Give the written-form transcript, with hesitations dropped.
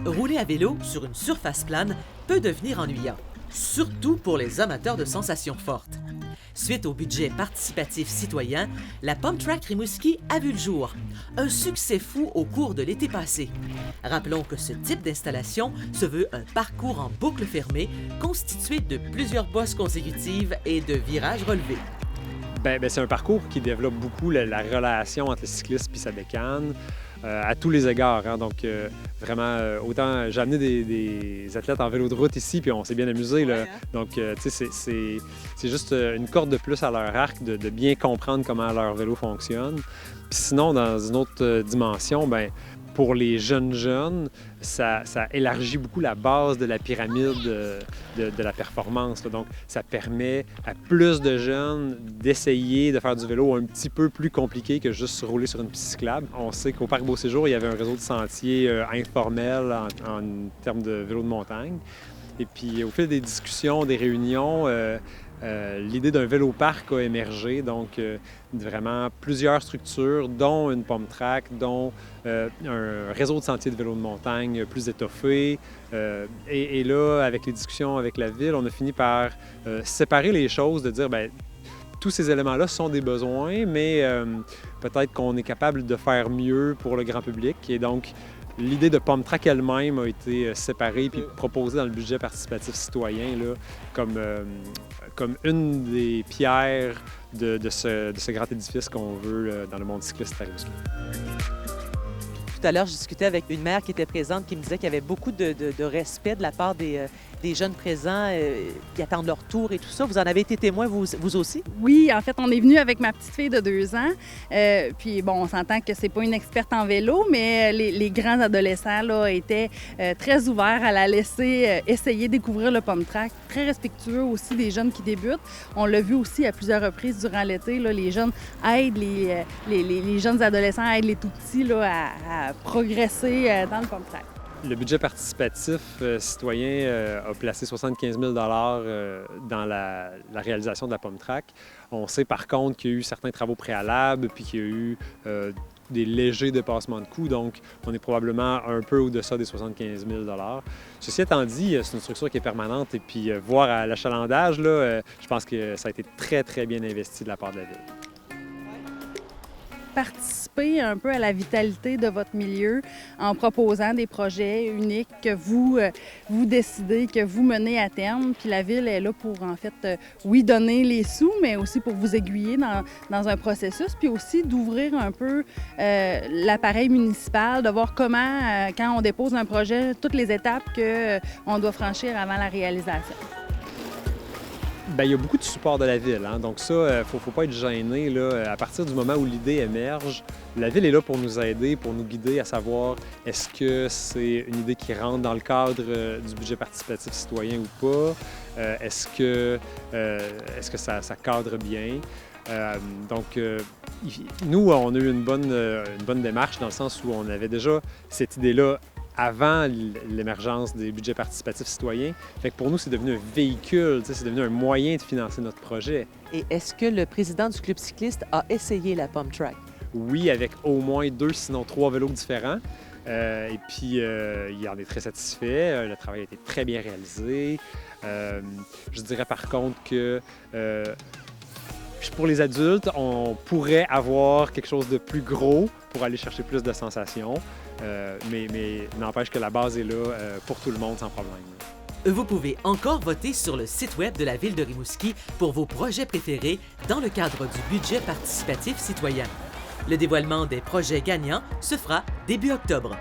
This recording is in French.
Rouler à vélo sur une surface plane peut devenir ennuyant, surtout pour les amateurs de sensations fortes. Suite au budget participatif citoyen, la Pump Track Rimouski a vu le jour. Un succès fou au cours de l'été passé. Rappelons que ce type d'installation se veut un parcours en boucle fermée constitué de plusieurs bosses consécutives et de virages relevés. C'est un parcours qui développe beaucoup la relation entre le cycliste et sa bécane à tous les égards. Hein. Donc, vraiment, autant j'ai amené des athlètes en vélo de route ici, puis on s'est bien amusé. Là. Ouais, hein? Donc, tu sais, c'est juste une corde de plus à leur arc de bien comprendre comment leur vélo fonctionne. Puis sinon, dans une autre dimension, pour les jeunes, ça élargit beaucoup la base de la pyramide de la performance. Là. Donc, ça permet à plus de jeunes d'essayer de faire du vélo un petit peu plus compliqué que juste rouler sur une piste cyclable. On sait qu'au Parc Beau-Séjour, il y avait un réseau de sentiers informel en termes de vélo de montagne. Et puis, au fil des discussions, des réunions, l'idée d'un vélo-parc a émergé, donc vraiment plusieurs structures, dont une pump track, dont un réseau de sentiers de vélo de montagne plus étoffé. Et là, avec les discussions avec la Ville, on a fini par séparer les choses, de dire, tous ces éléments-là sont des besoins, mais peut-être qu'on est capable de faire mieux pour le grand public. Et donc, l'idée de Pump Track elle-même a été séparée puis proposée dans le budget participatif citoyen là, comme une des pierres de ce grand édifice qu'on veut dans le monde cycliste à Rimouski. Tout à l'heure, je discutais avec une mère qui était présente qui me disait qu'il y avait beaucoup de respect de la part des jeunes présents qui attendent leur tour et tout ça. Vous en avez été témoin, vous aussi? Oui, en fait, on est venu avec ma petite fille de 2 ans. Puis, bon, on s'entend que c'est pas une experte en vélo, mais les grands adolescents là, étaient très ouverts à la laisser essayer découvrir le pump track. Très respectueux aussi des jeunes qui débutent. On l'a vu aussi à plusieurs reprises durant l'été. Là, les jeunes aident, les jeunes adolescents aident les tout-petits là, à progresser dans le pump track. Le budget participatif citoyen a placé 75 000 dans la réalisation de la Pump Track. On sait par contre qu'il y a eu certains travaux préalables, puis qu'il y a eu des légers dépassements de coûts, donc on est probablement un peu au-dessus des 75 000 Ceci étant dit, c'est une structure qui est permanente, et puis voir à l'achalandage, là, je pense que ça a été très, très bien investi de la part de la Ville. Participer un peu à la vitalité de votre milieu en proposant des projets uniques que vous décidez, que vous menez à terme. Puis la Ville est là pour, en fait, oui, donner les sous, mais aussi pour vous aiguiller dans un processus, puis aussi d'ouvrir un peu l'appareil municipal, de voir comment, quand on dépose un projet, toutes les étapes qu'on doit franchir avant la réalisation. Il y a beaucoup de support de la Ville, hein? Donc ça, il ne faut pas être gêné. Là. À partir du moment où l'idée émerge, la Ville est là pour nous aider, pour nous guider à savoir est-ce que c'est une idée qui rentre dans le cadre du budget participatif citoyen ou pas, est-ce que ça cadre bien. Donc, nous, on a eu une bonne démarche dans le sens où on avait déjà cette idée-là avant l'émergence des budgets participatifs citoyens. Fait que pour nous, c'est devenu un véhicule, c'est devenu un moyen de financer notre projet. Et est-ce que le président du club cycliste a essayé la Pump Track? Oui, avec au moins 2, sinon 3 vélos différents. Et puis, il en est très satisfait. Le travail a été très bien réalisé. Je dirais par contre que pour les adultes, on pourrait avoir quelque chose de plus gros pour aller chercher plus de sensations. Mais n'empêche que la base est là pour tout le monde sans problème. Vous pouvez encore voter sur le site web de la Ville de Rimouski pour vos projets préférés dans le cadre du budget participatif citoyen. Le dévoilement des projets gagnants se fera début octobre.